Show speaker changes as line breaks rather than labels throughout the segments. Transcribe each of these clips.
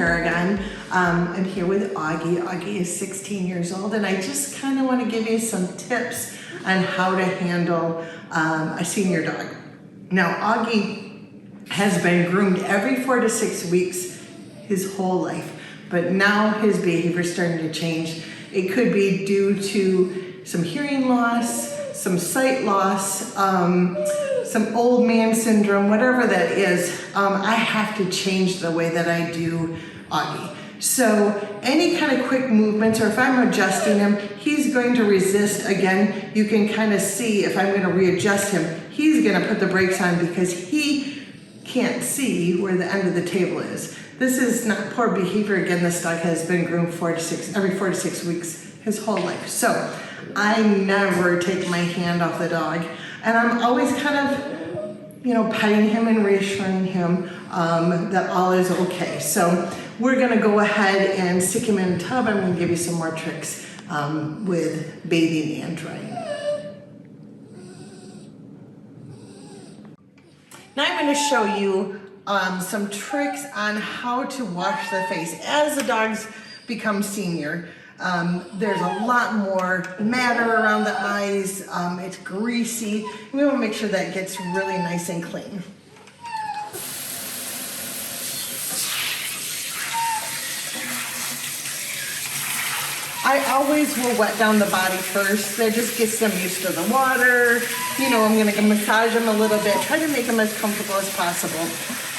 Paragon. I'm here with Augie. Augie is 16 years old, and I just kind of want to give you some tips on how to handle a senior dog. Now, Augie has been groomed every 4 to 6 weeks his whole life, but now his behavior is starting to change. It could be due to some hearing loss, some sight loss, some old man syndrome, whatever that is. I have to change the way that I do Augie. So any kind of quick movements, or if I'm adjusting him, he's going to resist. Again, you can kind of see if I'm going to readjust him, he's going to put the brakes on because he can't see where the end of the table is. This is not poor behavior. Again, this dog has been groomed every 4 to 6 weeks his whole life. So I never take my hand off the dog, and I'm always kind of, petting him and reassuring him that all is okay. So we're gonna go ahead and stick him in a tub. I'm gonna give you some more tricks with bathing and drying. Now I'm gonna show you some tricks on how to wash the face. As the dogs become senior, there's a lot more matter around the eyes. It's greasy. We want to make sure that gets really nice and clean. I always will wet down the body first. That just gets them used to the water. I'm going to massage them a little bit, try to make them as comfortable as possible.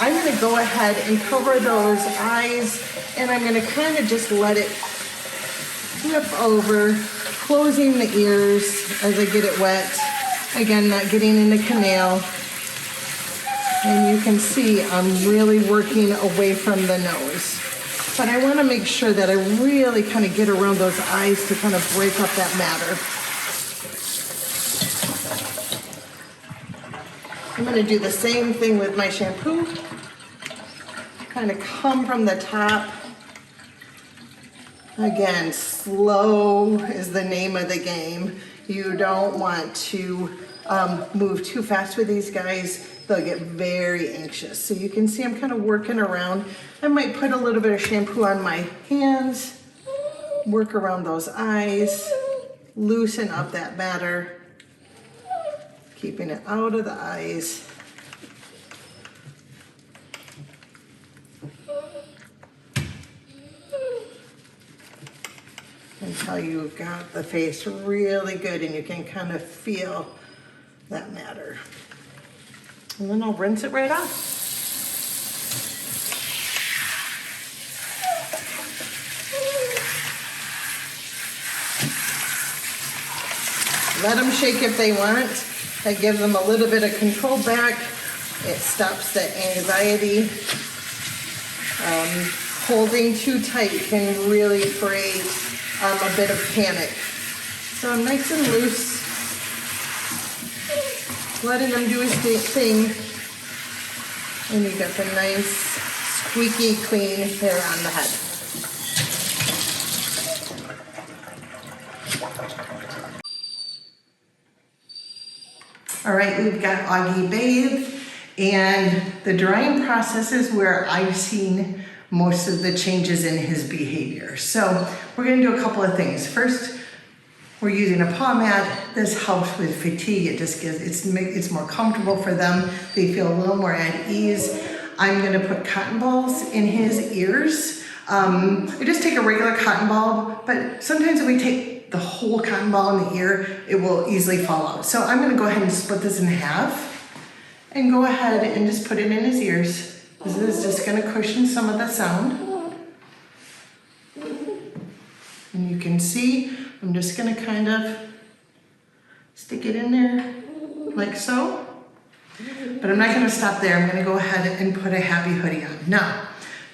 I'm going to go ahead and cover those eyes, and I'm going to kind of just let it flip over, closing the ears as I get it wet. Again, not getting in the canal. And you can see I'm really working away from the nose. But I want to make sure that I really kind of get around those eyes to kind of break up that matter. I'm going to do the same thing with my shampoo. Kind of come from the top. Again, slow is the name of the game. You don't want to move too fast with these guys. They'll get very anxious. So you can see I'm kind of working around. I might put a little bit of shampoo on my hands, work around those eyes, loosen up that matter, keeping it out of the eyes. Until you've got the face really good and you can kind of feel that matter. And then I'll rinse it right off. Let them shake if they want. That gives them a little bit of control back. It stops the anxiety. Holding too tight can really create a bit of panic. So I'm nice and loose, letting him do his thing, and you got the nice, squeaky clean hair on the head. All right, we've got Augie bathed, and the drying process is where I've seen most of the changes in his behavior. So we're going to do a couple of things. First, we're using a paw mat. This helps with fatigue. It just gives, it's more comfortable for them. They feel a little more at ease. I'm going to put cotton balls in his ears. I just take a regular cotton ball, but sometimes if we take the whole cotton ball in the ear, it will easily fall out. So I'm going to go ahead and split this in half and go ahead and just put it in his ears. This is just going to cushion some of the sound. And you can see, I'm just going to kind of stick it in there like so. But I'm not going to stop there. I'm going to go ahead and put a happy hoodie on. Now,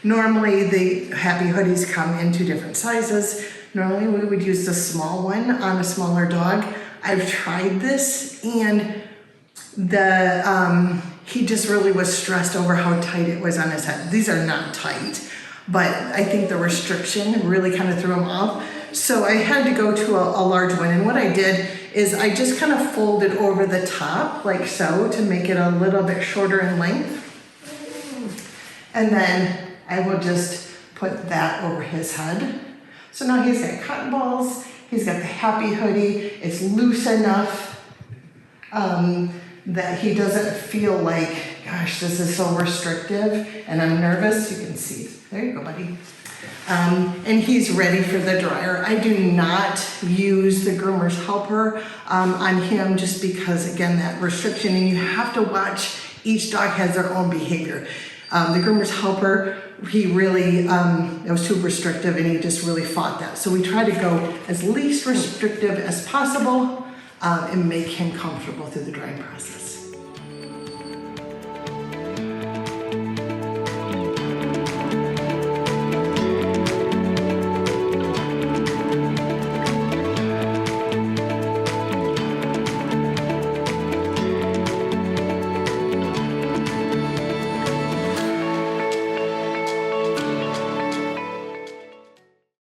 normally the happy hoodies come in 2 different sizes. Normally we would use the small one on a smaller dog. I've tried this, and he just really was stressed over how tight it was on his head. These are not tight, but I think the restriction really kind of threw him off. So I had to go to a large one, and what I did is I just kind of folded over the top like so to make it a little bit shorter in length. And then I will just put that over his head. So now he's got cotton balls, he's got the happy hoodie, it's loose enough that he doesn't feel like, gosh, this is so restrictive and I'm nervous. You can see, there you go, buddy. And he's ready for the dryer. I do not use the groomer's helper on him just because, again, that restriction, and you have to watch, each dog has their own behavior. The groomer's helper, he really, it was too restrictive and he just really fought that. So we try to go as least restrictive as possible and make him comfortable through the drying process.